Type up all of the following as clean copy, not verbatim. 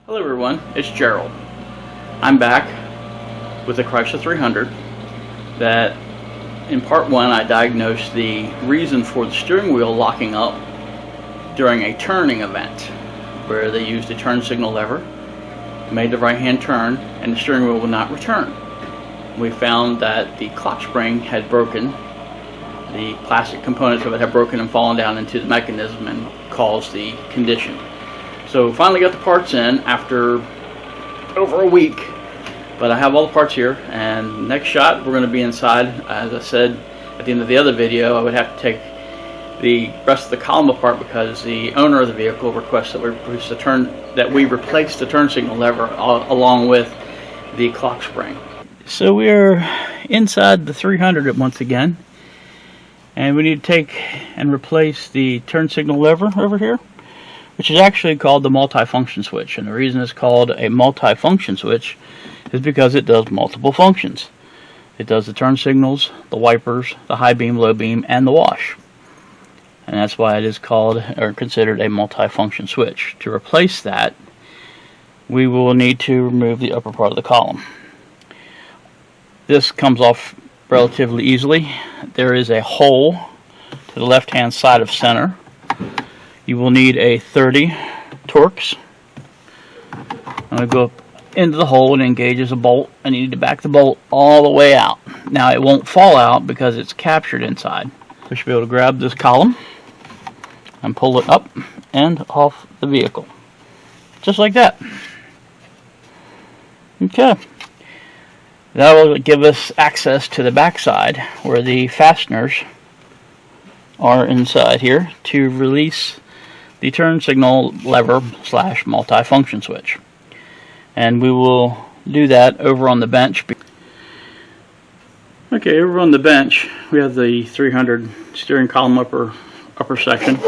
Hello everyone, it's Gerald. I'm back with the Chrysler 300 that in part 1 I diagnosed the reason for the steering wheel locking up during a turning event where they used a turn signal lever, made the right hand turn, and the steering wheel would not return. We found that the clock spring had broken, the plastic components of it had broken and fallen down into the mechanism and caused the condition. So finally got the parts in after over a week, but I have all the parts here, and next shot we're going to be inside. As I said at the end of the other video, I would have to take the rest of the column apart because the owner of the vehicle requests that we replace the turn signal lever along with the clock spring. So we are inside the 300 once again, and we need to take and replace the turn signal lever over here, which is actually called the multi-function switch. And the reason it's called a multi-function switch is because it does multiple functions. It does the turn signals, the wipers, the high beam, low beam, and the wash. And that's why it is called or considered a multi-function switch. To replace that, we will need to remove the upper part of the column. This comes off relatively easily. There is a hole to the left-hand side of center. You will need a 30 Torx. I'm going to go up into the hole and engage as a bolt. I need to back the bolt all the way out. Now it won't fall out because it's captured inside. We should be able to grab this column and pull it up and off the vehicle. Just like that. Okay. That will give us access to the back side where the fasteners are inside here to release the turn signal lever / multi-function switch. And we will do that over on the bench. Okay, over on the bench we have the 300 steering column upper section,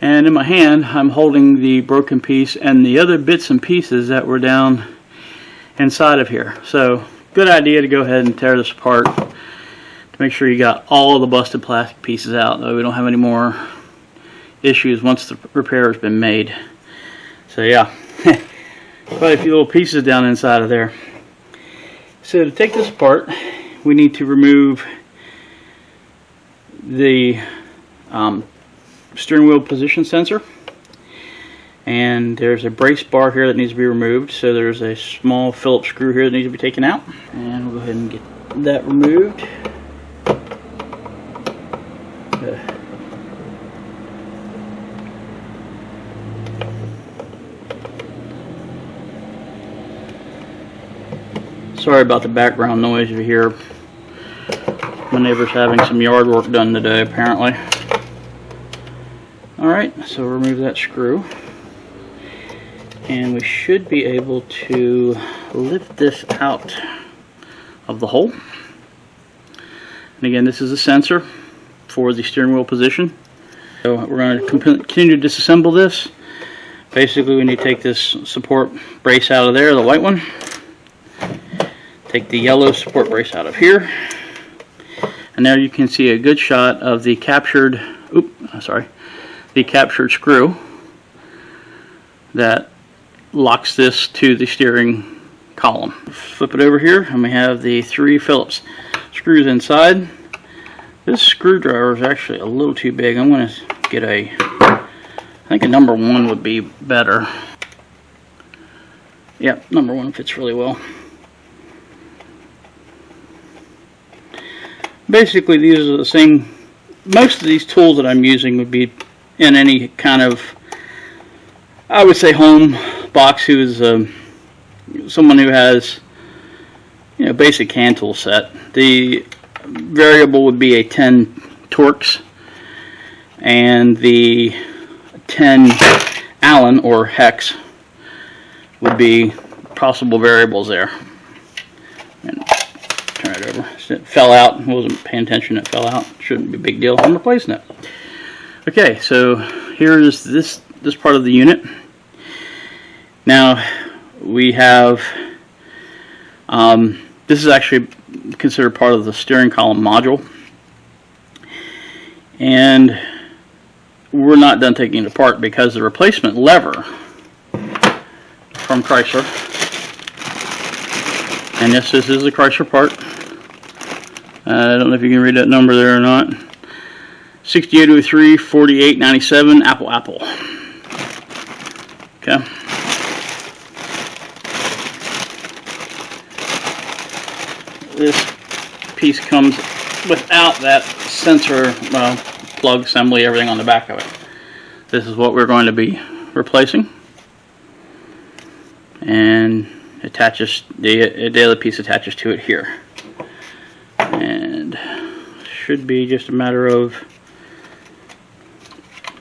and in my hand I'm holding the broken piece and the other bits and pieces that were down inside of here. So good idea to go ahead and tear this apart to make sure you got all of the busted plastic pieces out, though we don't have any more issues once the repair has been made. So yeah, quite a few little pieces down inside of there. So to take this apart, we need to remove the steering wheel position sensor, and there's a brace bar here that needs to be removed. So there's a small Phillips screw here that needs to be taken out, and we'll go ahead and get that removed. Sorry about the background noise if you hear. My neighbor's having some yard work done today, apparently. Alright, so remove that screw. And we should be able to lift this out of the hole. And again, this is a sensor for the steering wheel position. So we're going to continue to disassemble this. Basically, we need to take this support brace out of there, the white one. Take the yellow support brace out of here, and now you can see a good shot of the captured screw that locks this to the steering column. Flip it over here, and we have the 3 Phillips screws inside. This screwdriver is actually a little too big. I'm going to get I think a number 1 would be better. Yep, number 1 fits really well. Basically, these are the same. Most of these tools that I'm using would be in any kind of, I would say, home box who is someone who has, you know, basic hand tool set. The variable would be a 10 Torx, and the 10 Allen or hex would be possible variables there. And turn it over. It fell out. I wasn't paying attention. It fell out. Shouldn't be a big deal. I'm replacing it. Okay, so here is this part of the unit. Now we have this is actually considered part of the steering column module, and we're not done taking it apart because the replacement lever from Chrysler. And yes, this is a Chrysler part. I don't know if you can read that number there or not. 6803 4897 Apple. Okay. This piece comes without that sensor plug assembly, everything on the back of it. This is what we're going to be replacing, and attaches the other piece attaches to it here, and should be just a matter of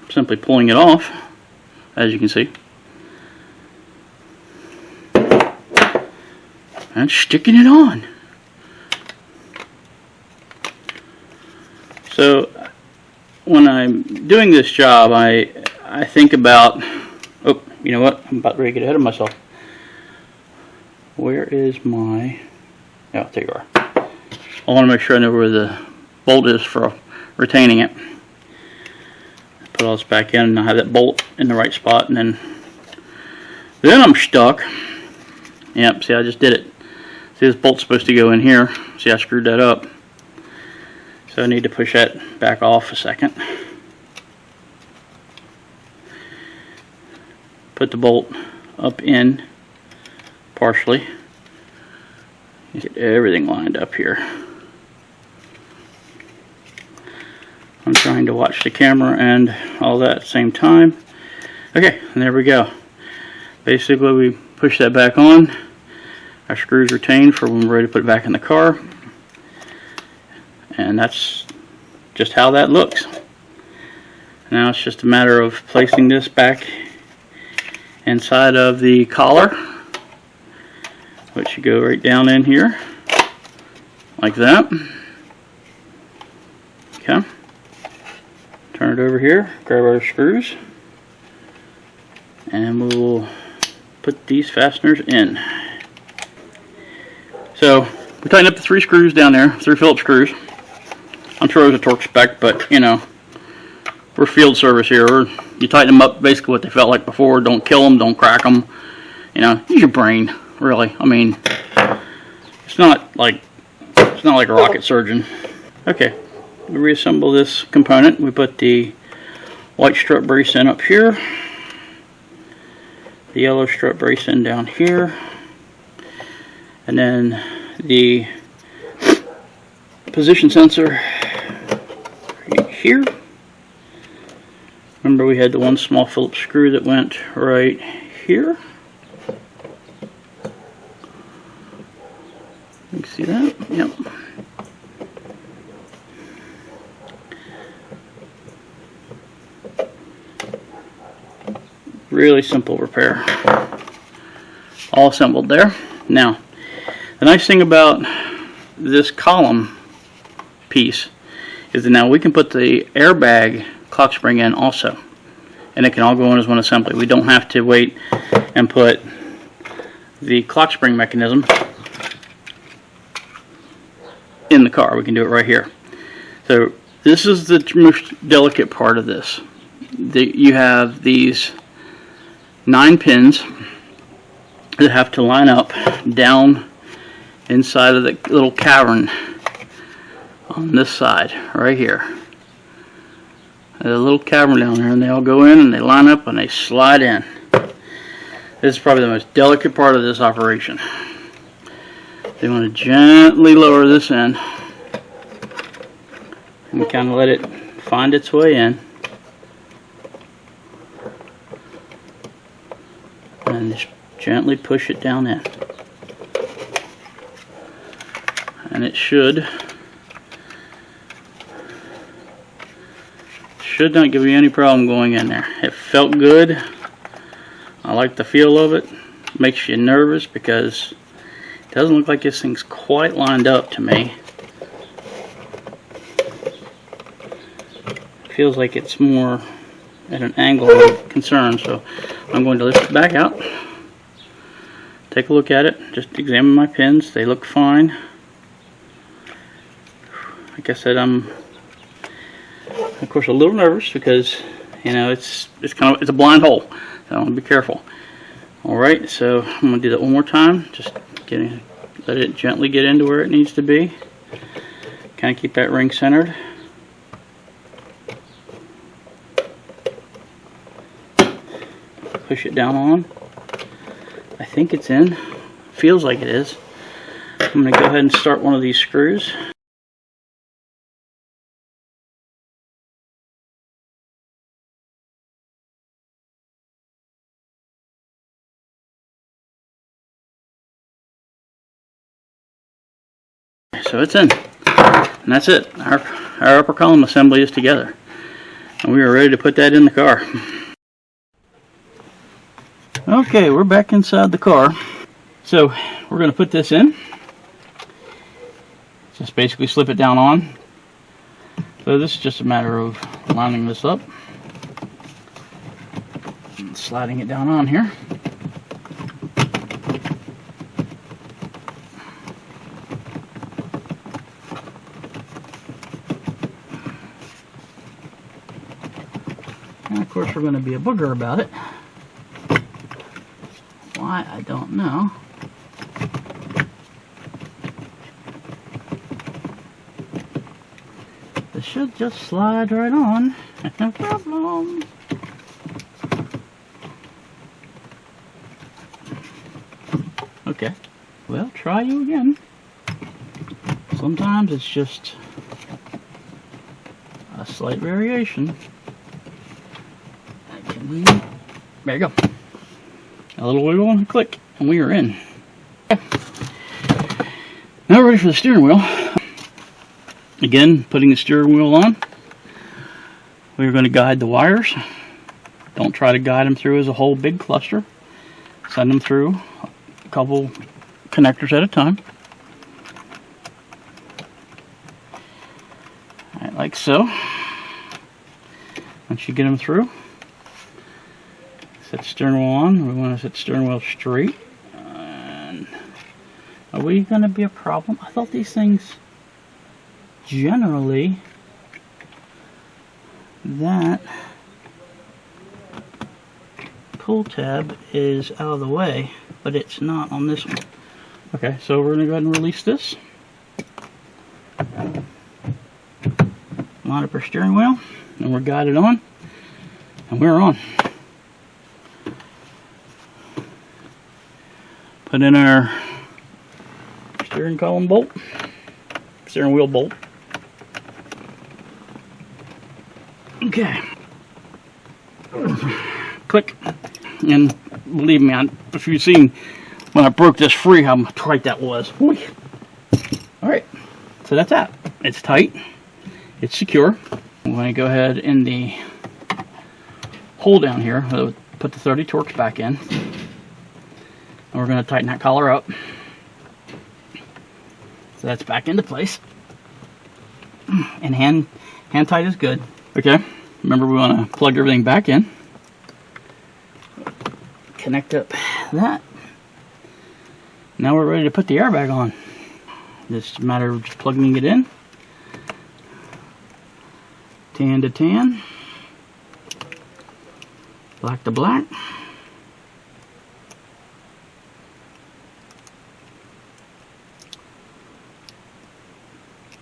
simply pulling it off, as you can see, and sticking it on. So when I'm doing this job, I think about, oh, you know what, I'm about ready to get ahead of myself. Where is my, oh, there you are. I want to make sure I know where the bolt is for retaining it. Put all this back in, and I have that bolt in the right spot, and then I'm stuck. Yep, see, I just did it. See, this bolt's supposed to go in here. See, I screwed that up. So I need to push that back off a second. Put the bolt up in partially. Get everything lined up here. I'm trying to watch the camera and all that at the same time. Okay, and there we go. Basically, we push that back on. Our screws retained for when we're ready to put it back in the car. And that's just how that looks. Now it's just a matter of placing this back inside of the collar, which should go right down in here, like that. Okay. Turn it over here, grab our screws, and we'll put these fasteners in. So we tighten up the 3 screws down there, 3 Phillips screws. I'm sure it was a torque spec, but you know, we're field service here. You tighten them up basically what they felt like before. Don't kill them, don't crack them. You know, use your brain, really. I mean, it's not like a rocket surgeon. Okay, we reassemble this component. We put the white strut brace in up here, the yellow strut brace in down here, and then the position sensor right here. Remember, we had the one small Phillips screw that went right here. You can see that? Yep. Really simple repair. All assembled there. Now, the nice thing about this column piece is that now we can put the airbag clock spring in also, and it can all go in as one assembly. We don't have to wait and put the clock spring mechanism in the car. We can do it right here. So this is the most delicate part of this. You have these 9 pins that have to line up down inside of the little cavern on this side right here. There's a little cavern down there, and they all go in and they line up and they slide in. This is probably the most delicate part of this operation. You want to gently lower this in and kind of let it find its way in, and just gently push it down in, and it should not give you any problem going in there. It felt good. I like the feel of it. Makes you nervous because it doesn't look like this thing's quite lined up to me. It feels like it's more at an angle of concern, so I'm going to lift it back out, take a look at it, just examine my pins. They look fine. Like I said, I'm of course a little nervous because, you know, it's a blind hole, so I want to be careful. Alright, so I'm going to do that one more time. Just let it gently get into where it needs to be. Kind of keep that ring centered. Push it down on. I think it's in. Feels like it is. I'm going to go ahead and start one of these screws. So it's in. And that's it. Our upper column assembly is together. And we are ready to put that in the car. Okay, we're back inside the car. So we're going to put this in. Just basically slip it down on. So this is just a matter of lining this up and sliding it down on here. And of course we're going to be a booger about it. Why, I don't know. This should just slide right on. No problem. Okay. Well, try you again. Sometimes it's just a slight variation. There you go. A little wiggle and click, and we are in. Okay. Now we're ready for the steering wheel. Again, putting the steering wheel on, we're going to guide the wires. Don't try to guide them through as a whole big cluster. Send them through a couple connectors at a time. Alright, like so. Once you get them through, set the steering wheel on. We want to set the steering wheel straight. And are we going to be a problem? I thought these things generally that pull tab is out of the way, but it's not on this one. Okay, so we're going to go ahead and release this. Line up our steering wheel, and we're guided on, and we're on. Put in our steering column bolt, steering wheel bolt. Okay. Click. And believe me, if you've seen when I broke this free, how tight that was. Alright, so that's that. It's tight. It's secure. I'm going to go ahead in the hole down here, put the 30 Torx back in. And we're going to tighten that collar up. So that's back into place. And hand tight is good. Okay, remember we want to plug everything back in. Connect up that. Now we're ready to put the airbag on. It's a matter of just plugging it in. Tan to tan. Black to black.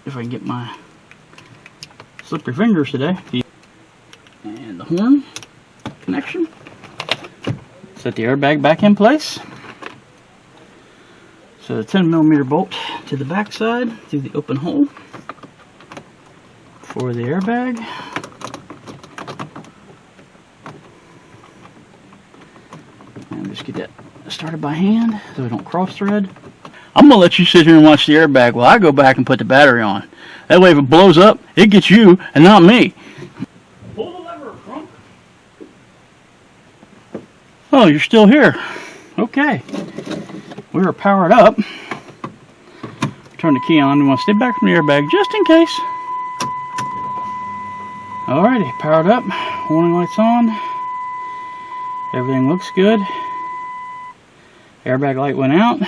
If I can get my slippery fingers today. And the horn connection. Set the airbag back in place. So the 10mm bolt to the back side through the open hole for the airbag. And just get that started by hand so we don't cross thread. I'm going to let you sit here and watch the airbag while I go back and put the battery on. That way if it blows up, it gets you and not me. Pull the lever, Crunk. Oh, you're still here. Okay. We are powered up. Turn the key on. We want to stay back from the airbag just in case. Alrighty, powered up. Warning lights on. Everything looks good. Airbag light went out.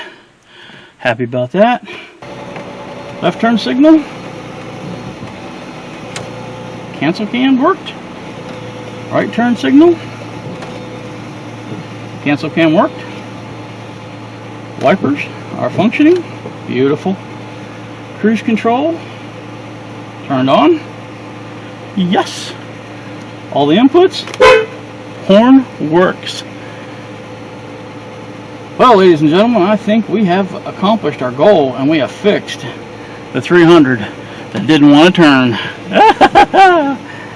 Happy about that. Left turn signal. Cancel cam worked. Right turn signal. Cancel cam worked. Wipers are functioning. Beautiful. Cruise control turned on. Yes. All the inputs. Horn works. Well, ladies and gentlemen, I think we have accomplished our goal, and we have fixed the 300 that didn't want to turn.